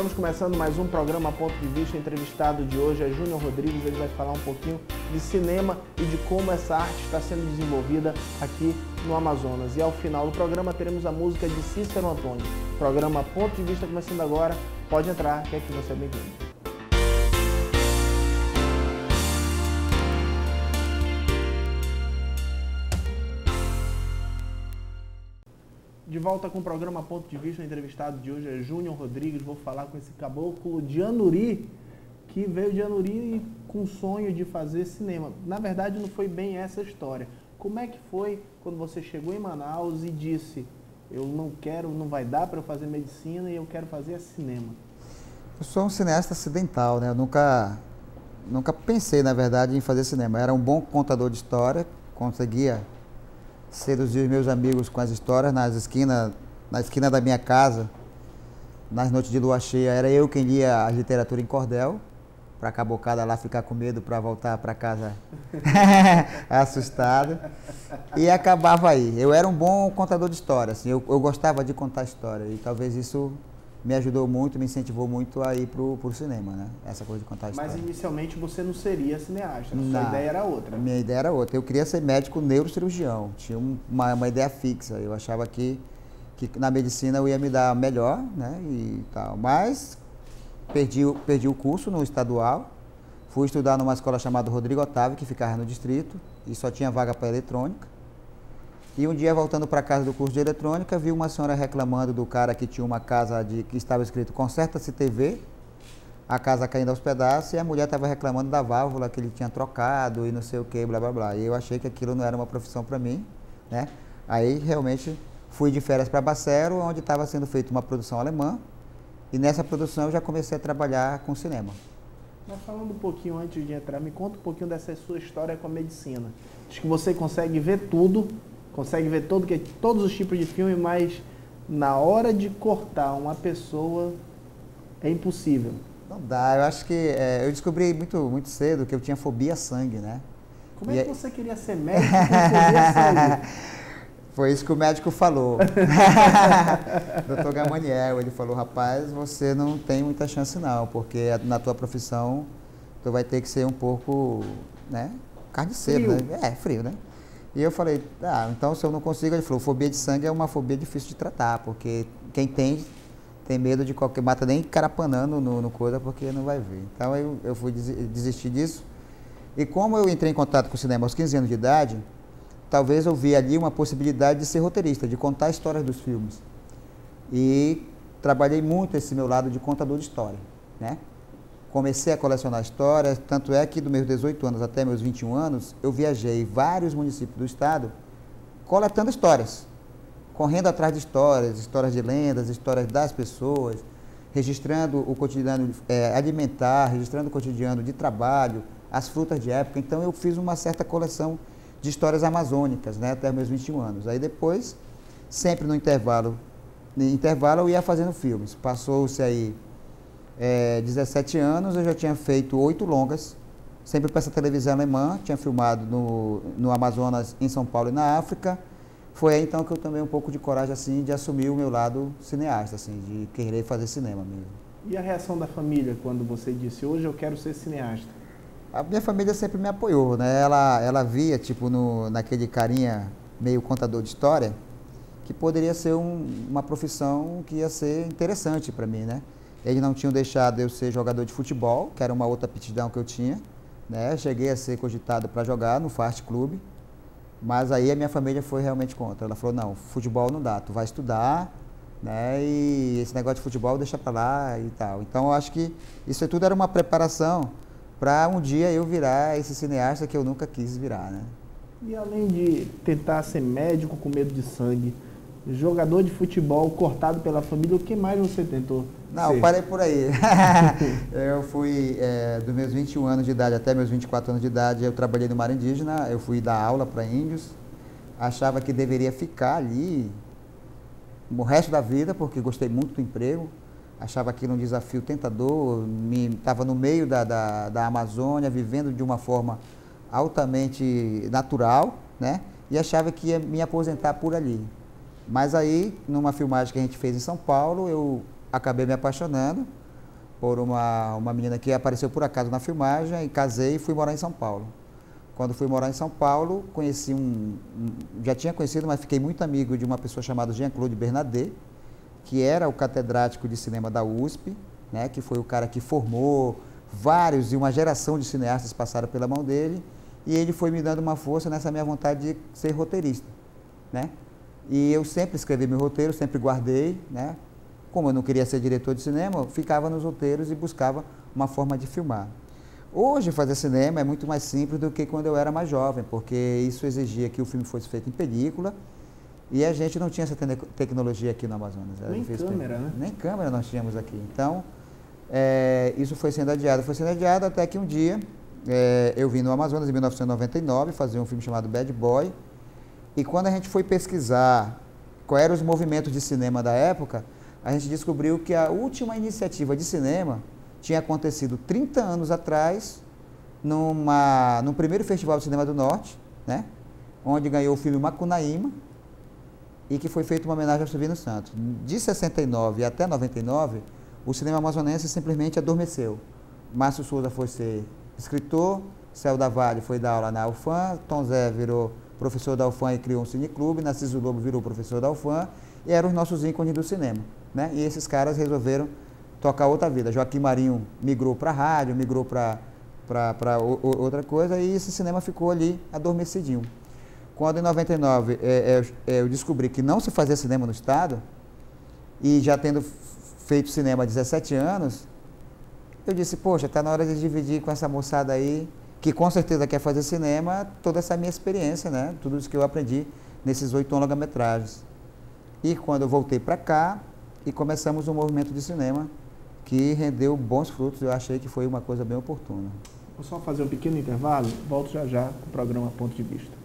Estamos começando mais um programa Ponto de Vista. O entrevistado de hoje é Júnior Rodrigues. Ele vai falar um pouquinho de cinema e de como essa arte está sendo desenvolvida aqui no Amazonas. E ao final do programa teremos a música de Cícero Antônio. Programa Ponto de Vista começando agora. Pode entrar, que aqui você é bem-vindo. De volta com o programa Ponto de Vista, o entrevistado de hoje é Júnior Rodrigues. Vou falar com esse caboclo de Anuri, que veio de Anuri com o sonho de fazer cinema. Na verdade, não foi bem essa história. Como é que foi quando você chegou em Manaus e disse: eu não quero, não vai dar para eu fazer medicina e eu quero fazer cinema? Eu sou um cineasta acidental, né? Eu nunca pensei, na verdade, em fazer cinema. Eu era um bom contador de história, conseguia seduzir os meus amigos com as histórias na esquina da minha casa, nas noites de lua cheia, era eu quem lia a literatura em cordel, para a cabocada lá ficar com medo para voltar para casa assustado, e acabava aí. Eu era um bom contador de história, assim, eu gostava de contar história, e talvez isso me ajudou muito, me incentivou muito a ir pro cinema, né? Essa coisa de contar história. Mas inicialmente você não seria cineasta, sua ideia era outra. Minha ideia era outra. Eu queria ser médico neurocirurgião, tinha uma ideia fixa. Eu achava que na medicina eu ia me dar melhor, né? E tal. Mas perdi o curso no estadual, fui estudar numa escola chamada Rodrigo Otávio, que ficava no distrito, e só tinha vaga para eletrônica. E um dia, voltando para casa do curso de eletrônica, vi uma senhora reclamando do cara que tinha uma casa que estava escrito Conserta-se TV, a casa caindo aos pedaços, e a mulher estava reclamando da válvula que ele tinha trocado e não sei o que, blá blá blá. E eu achei que aquilo não era uma profissão para mim, né? Aí realmente fui de férias para Bacero, onde estava sendo feita uma produção alemã, e nessa produção eu já comecei a trabalhar com cinema. Mas falando um pouquinho antes de entrar, me conta um pouquinho dessa sua história com a medicina. Diz que você consegue ver tudo, consegue ver todos os tipos de filme, mas na hora de cortar uma pessoa é impossível. Não dá, eu acho que eu descobri muito cedo que eu tinha fobia a sangue, né? Como é que você queria ser médico com fobia a sangue? Foi isso que o médico falou. Dr. Gamaniel, ele falou: rapaz, você não tem muita chance não, porque na tua profissão tu vai ter que ser um pouco, né, carniceiro, frio. Né? Frio, né? E eu falei: então se eu não consigo, ele falou: fobia de sangue é uma fobia difícil de tratar, porque quem tem medo de qualquer, mata nem carapanando no coisa, porque não vai ver. Então eu fui desistir disso. E como eu entrei em contato com o cinema aos 15 anos de idade, talvez eu vi ali uma possibilidade de ser roteirista, de contar a história dos filmes. E trabalhei muito esse meu lado de contador de história, né? Comecei a colecionar histórias, tanto é que dos meus 18 anos até meus 21 anos, eu viajei vários municípios do estado coletando histórias, correndo atrás de histórias de lendas, histórias das pessoas, registrando o cotidiano alimentar, registrando o cotidiano de trabalho, as frutas de época. Então eu fiz uma certa coleção de histórias amazônicas, né, até meus 21 anos. Aí depois, sempre no intervalo eu ia fazendo filmes. Passou-se aí 17 anos, eu já tinha feito 8 longas, sempre para essa televisão alemã, tinha filmado no Amazonas, em São Paulo e na África. Foi aí então que eu tomei um pouco de coragem assim de assumir o meu lado cineasta, assim, de querer fazer cinema mesmo. E a reação da família quando você disse: hoje eu quero ser cineasta? A minha família sempre me apoiou, né? Ela via, tipo, naquele carinha meio contador de história, que poderia ser uma profissão que ia ser interessante para mim, né? Eles não tinham deixado eu ser jogador de futebol, que era uma outra aptidão que eu tinha, né? Cheguei a ser cogitado para jogar no Fast Club, mas aí a minha família foi realmente contra. Ela falou: não, futebol não dá, tu vai estudar, né? E esse negócio de futebol deixa para lá e tal. Então eu acho que isso tudo era uma preparação para um dia eu virar esse cineasta que eu nunca quis virar, né? E além de tentar ser médico com medo de sangue, jogador de futebol cortado pela família, o que mais você tentou Não, ser? parei por aí. Eu fui, dos meus 21 anos de idade até meus 24 anos de idade, eu trabalhei no mar indígena, eu fui dar aula para índios, achava que deveria ficar ali o resto da vida, porque gostei muito do emprego, achava aquilo um desafio tentador, estava no meio da Amazônia, vivendo de uma forma altamente natural, né? E achava que ia me aposentar por ali. Mas aí, numa filmagem que a gente fez em São Paulo, eu acabei me apaixonando, por uma menina que apareceu por acaso na filmagem, e casei e fui morar em São Paulo. Quando fui morar em São Paulo, conheci já tinha conhecido, mas fiquei muito amigo de uma pessoa chamada Jean-Claude Bernardet, que era o catedrático de cinema da USP, né, que foi o cara que formou vários e uma geração de cineastas passaram pela mão dele, e ele foi me dando uma força nessa minha vontade de ser roteirista, né? E eu sempre escrevi meu roteiro, sempre guardei, né? Como eu não queria ser diretor de cinema, eu ficava nos roteiros e buscava uma forma de filmar. Hoje, fazer cinema é muito mais simples do que quando eu era mais jovem, porque isso exigia que o filme fosse feito em película e a gente não tinha essa tecnologia aqui no Amazonas. Nem câmera, né? Nem câmera nós tínhamos aqui. Então, isso foi sendo adiado até que um dia eu vim no Amazonas em 1999 fazer um filme chamado Bad Boy, e quando a gente foi pesquisar quais eram os movimentos de cinema da época, a gente descobriu que a última iniciativa de cinema tinha acontecido 30 anos atrás, no primeiro Festival de Cinema do Norte, né, onde ganhou o filme Macunaíma, e que foi feita uma homenagem ao Silvino Santos. De 69 até 99, o cinema amazonense simplesmente adormeceu. Márcio Souza foi ser escritor, Céu da Vale foi dar aula na UFAM, Tom Zé virou professor da UFAM e criou um cineclube, Narciso Lobo virou professor da UFAM, e eram os nossos ícones do cinema, né? E esses caras resolveram tocar outra vida. Joaquim Marinho migrou para a rádio, migrou para outra coisa, e esse cinema ficou ali adormecidinho. Quando em 99 eu descobri que não se fazia cinema no estado, e já tendo feito cinema há 17 anos, eu disse, poxa, está na hora de dividir com essa moçada aí, que com certeza quer fazer cinema, toda essa minha experiência, né? Tudo isso que eu aprendi nesses 8 longa-metragens. E quando eu voltei para cá, e começamos um movimento de cinema que rendeu bons frutos, eu achei que foi uma coisa bem oportuna. Vou só fazer um pequeno intervalo, volto já já com o programa Ponto de Vista.